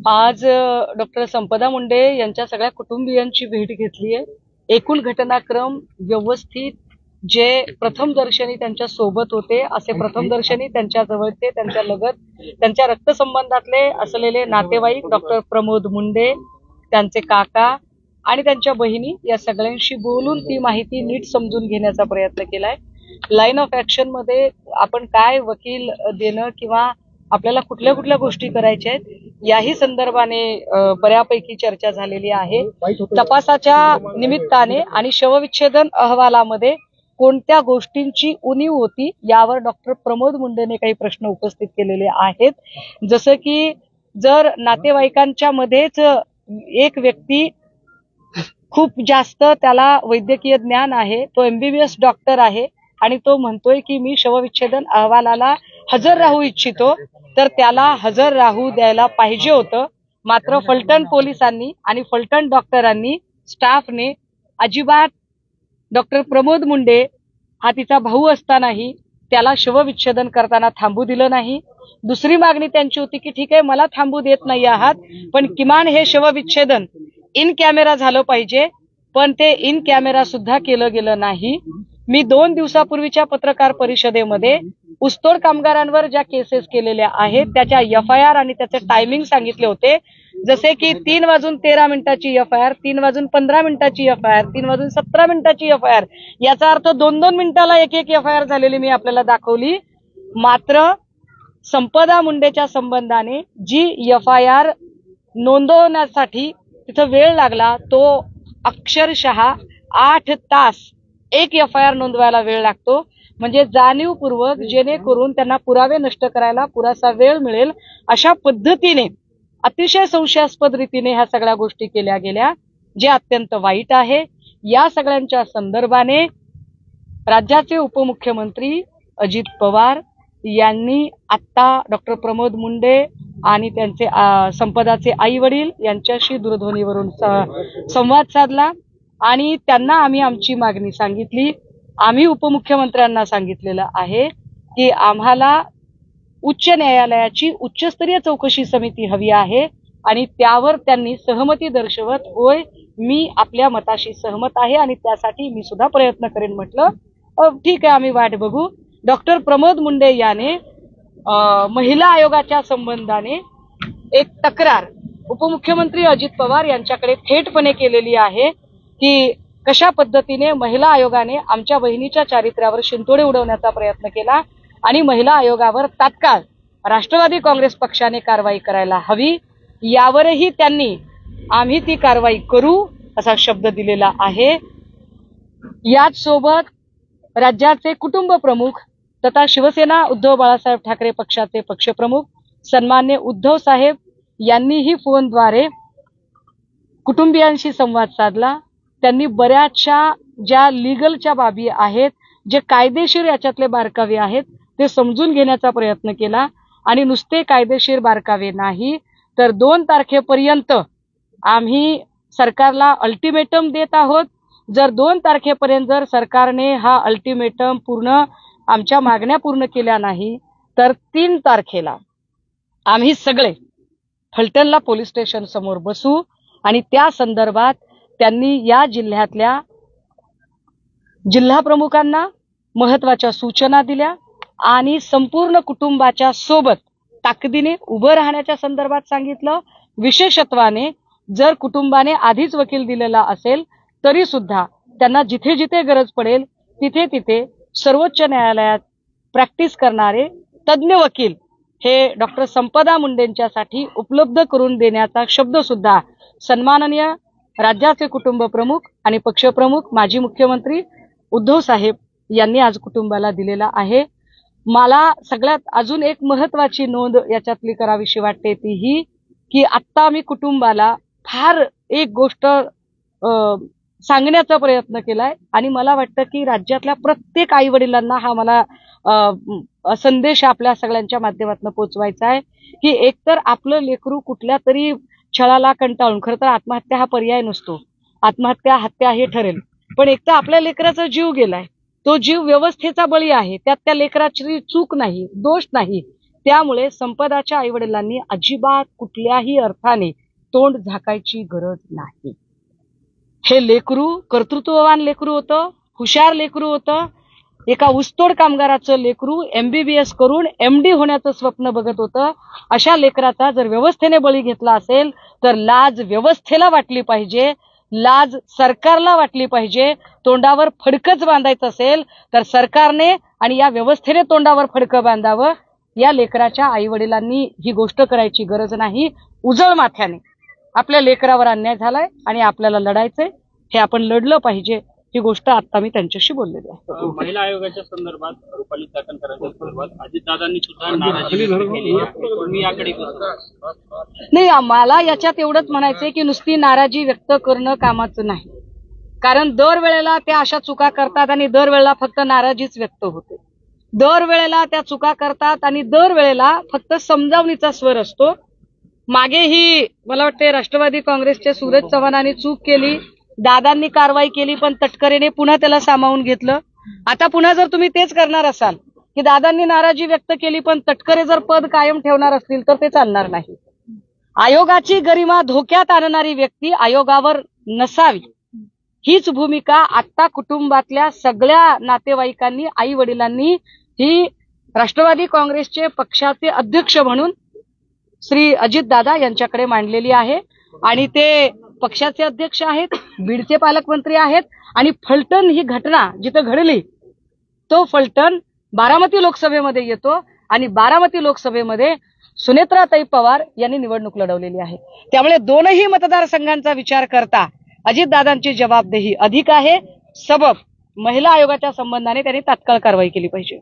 आज डॉक्टर संपदा मुंडे यांच्या सगळ्या कुटुंबियांची भेट घेतली आहे। एकूण घटनाक्रम व्यवस्थित, जे प्रथमदर्शनी त्यांच्या सोबत होते, असे प्रथमदर्शनी त्यांच्या जवळचे, त्यांच्या लगत, त्यांच्या रक्तसंबंधातले असलेले नातेवाईक डॉक्टर प्रमोद मुंडे, त्यांचे काका आणि त्यांच्या बहिणी या सगळ्यांशी बोलून ती माहिती नीट समजून घेण्याचा प्रयत्न केलाय। लाईन ऑफ ऍक्शन मध्ये आपण काय वकील देणं किंवा आपल्याला कुठल्या कुठल्या गोष्टी करायच्या आहेत याही संदर्भाने बऱ्यापैकी चर्चा झालेली आहे। तपासाच्या निमित्ताने आणि शवविच्छेदन अहवालामध्ये कोणत्या गोष्टींची उणीव होती यावर डॉक्टर प्रमोद मुंडेने काही प्रश्न उपस्थित केलेले आहेत। जसं की जर नातेवाईकांच्या मध्येच एक व्यक्ती खूप जास्त त्याला वैद्यकीय ज्ञान आहे, तो MBBS डॉक्टर आहे आणि तो म्हणतोय की मी शवविच्छेदन अहवालाला हजर राहू इच्छितो, तर त्याला हजर राहू द्यायला पाहिजे होतं। मात्र फलटण पोलिसांनी आणि फलटण डॉक्टरांनी, स्टाफने अजिबात डॉक्टर प्रमोद मुंडे हा तिचा भाऊ असतानाही त्याला शवविच्छेदन करताना थांबू दिलं नाही। दुसरी मागणी त्यांची होती की ठीक आहे, मला थांबू देत नाही आहात, पण किमान हे शवविच्छेदन इन कॅमेरा झालं पाहिजे, पण ते इन कॅमेरा सुद्धा केलं गेलं नाही। मी 2 दिवसापूर्वीच्या पत्रकार परिषदेमध्ये ऊसतोड कामगारांवर ज्या केसेस केलेल्या आहेत त्याच्या FIR आणि त्याचे टायमिंग सांगितले होते, जसे की 3:13 FIR, 3:15 FIR, 3:17 FIR, याचा अर्थ 2-2 मिनिटाला एक FIR झालेली मी आपल्याला दाखवली। मात्र संपदा मुंडेच्या संबंधाने जी FIR नोंदवण्यासाठी तिथं वेळ लागला तो अक्षरशः 8 तास एक FIR नोंदवायला वेळ लागतो, म्हणजे जाणीवपूर्वक जेणेकरून त्यांना पुरावे नष्ट करायला पुरेसा वेळ मिळेल अशा पद्धतीने अतिशय संशयास्पद रीतीने ह्या सगळ्या गोष्टी केल्या गेल्या, जे अत्यंत वाईट आहे। या सगळ्यांच्या संदर्भाने राज्याचे उपमुख्यमंत्री अजित पवार यांनी आता डॉक्टर प्रमोद मुंडे आणि त्यांचे संपदाचे आई वडील यांच्याशी दूरध्वनीवरून संवाद साधला आणि त्यांना आम्ही आमची मागणी सांगितली। आम्ही उपमुख्यमंत्र्यांना सांगितलेलं आहे की आम्हाला उच्च न्यायालयाची उच्चस्तरीय चौकशी समिती हवी आहे आणि त्यावर त्यांनी सहमती दर्शवत होय मी आपल्या मताशी सहमत आहे आणि त्यासाठी मी सुद्धा प्रयत्न करेन म्हटलं। ठीक आहे, आम्ही वाट बघू। डॉक्टर प्रमोद मुंडे याने महिला आयोगाच्या संबंधाने एक तक्रार उपमुख्यमंत्री अजित पवार यांच्याकडे थेटपणे केलेली आहे की कशा पद्धतीने महिला आयोगाने आमच्या बहिणीच्या चारित्र्यावर शिंतोडे उडवण्याचा प्रयत्न केला आणि महिला आयोगावर तात्काळ राष्ट्रवादी काँग्रेस पक्षाने कारवाई करायला हवी। यावरही त्यांनी आम्ही ती कारवाई करू असा शब्द दिलेला आहे। याच सोबत राज्याचे कुटुंब प्रमुख तथा शिवसेना उद्धव बाळासाहेब ठाकरे पक्षाचे पक्षप्रमुख सन्मान्य उद्धव साहेब यांनीही फोनद्वारे कुटुंबियांशी संवाद साधला। त्यांनी बऱ्याचशा ज्या लीगलच्या बाबी आहेत, जे कायदेशीर याच्यातले बारकावे आहेत ते समजून घेण्याचा प्रयत्न केला आणि नुसते कायदेशीर बारकावे नाही तर 2 तारखेपर्यंत आम्ही सरकारला अल्टिमेटम देत आहोत। जर 2 तारखेपर्यंत जर सरकारने हा अल्टिमेटम आमच्या मागण्या पूर्ण केल्या नाही तर 3 तारखेला आम्ही सगळे फलटणला पोलीस स्टेशन समोर बसू आणि त्या संदर्भात त्यांनी या जिल्ह्यातल्या जिल्हा प्रमुखांना महत्त्वाच्या सूचना दिल्या आणि संपूर्ण कुटुंबाच्या सोबत ताकदीने उभं राहण्याच्या संदर्भात सांगितलं। विशेषत्वाने जर कुटुंबाने आधीच वकील दिलेला असेल तरी सुद्धा त्यांना जिथे जिथे गरज पडेल तिथे तिथे सर्वोच्च न्यायालयात प्रॅक्टिस करणारे तज्ञ वकील हे डॉक्टर संपदा मुंडेंच्यासाठी उपलब्ध करून देण्याचा शब्द सुद्धा सन्माननीय राज्याचे कुटुंब प्रमुख आणि पक्षप्रमुख माजी मुख्यमंत्री उद्धव साहेब यांनी आज कुटुंबाला दिलेला आहे। मला सगळ्यात अजून एक महत्त्वाची नोंद याच्यातली करावीशी वाटते ती ही की आता मी कुटुंबाला फार एक गोष्ट सांगण्याचा प्रयत्न केलाय आणि मला वाटतं की राज्यातल्या प्रत्येक आई वडिलांना हा मला संदेश आपल्या सगळ्यांच्या माध्यमातून पोहोचवायचा आहे की एकतर आपलं लेकरू कुठल्या तरी छळाला कंटाळून, खरं तर आत्महत्या हा पर्याय नसतो, आत्महत्या हत्या हे ठरेल, पण एकतर आपल्या लेकराचा जीव गेलाय, तो जीव व्यवस्थेचा बळी आहे, त्यात त्या लेकराची चूक नाही, दोष नाही, त्यामुळे संपदाच्या आईवडिलांनी अजिबात कुठल्याही अर्थाने तोंड झाकायची गरज नाही. हे लेकरू कर्तृत्ववान लेकरू होतं, हुशार लेकरू होतं, एका ऊसतोड कामगाराचं लेकरू MBBS करून MD होण्याचं स्वप्न बघत होतं. अशा लेकराचा जर व्यवस्थेने बळी घेतला असेल तर लाज व्यवस्थेला वाटली पाहिजे, लाज सरकारला वाटली पाहिजे. तोंडावर फडकच बांधायचं असेल तर सरकारने आणि या व्यवस्थेने तोंडावर फडकं बांधावं. या लेकराच्या आई वडिलांनी ही गोष्ट करायची गरज नाही. उजळ माथ्याने आपल्या लेकरावर अन्याय झालाय आणि आपल्याला लढायचंय, हे आपण लढलं पाहिजे. ही गोष्ट आता मी त्यांच्याशी बोललेली आहे. महिला आयोगाच्या संदर्भात रुपाली चाकणकरांच्या संदर्भात अजितदादांनी सुद्धा नाराजी व्यक्त केली आहे. तुम्ही याकडे नाही, आम्हाला याच्यात एवढंच म्हणायचंय की नुसती नाराजी व्यक्त करणं कामाचं नाही. कारण दरवेळेला त्या अशा चुका करतात आणि दरवेळेला फक्त नाराजीच व्यक्त होते. दरवेळेला त्या चुका करतात आणि दरवेळेला फक्त समजावणीचा स्वर असतो. मागेही मला वाटते राष्ट्रवादी काँग्रेसचे सूरज चव्हाणांनी चूक केली, दादांनी कारवाई केली, पण तटकरेने पुन्हा त्याला सामावून घेतलं. आता पुन्हा जर तुम्ही तेच करणार असाल की दादांनी नाराजी व्यक्त केली पण तटकरे जर पद कायम ठेवणार असतील तर ते चालणार नाही. आयोगाची गरिमा धोक्यात आणणारी व्यक्ती आयोगावर नसावी, हीच भूमिका आता कुटुंबातल्या सगळ्या नातेवाईकांनी, आई वडिलांनी ही राष्ट्रवादी काँग्रेसचे पक्षाचे अध्यक्ष म्हणून श्री अजितदादा यांच्याकडे मांडलेली आहे. आणि ते पक्षाचे अध्यक्ष आहेत, बीडचे पालकमंत्री आहेत आणि फलटण ही घटना जिथं घडली तो फलटण बारामती लोकसभेमध्ये येतो आणि बारामती लोकसभेमध्ये सुनेत्राताई पवार यांनी निवडणूक लढवलेली आहे. त्यामुळे दोनही मतदारसंघांचा विचार करता अजितदादांची जबाबदेही अधिक आहे. सबब महिला आयोगाच्या संबंधाने त्यांनी तात्काळ कारवाई केली पाहिजे.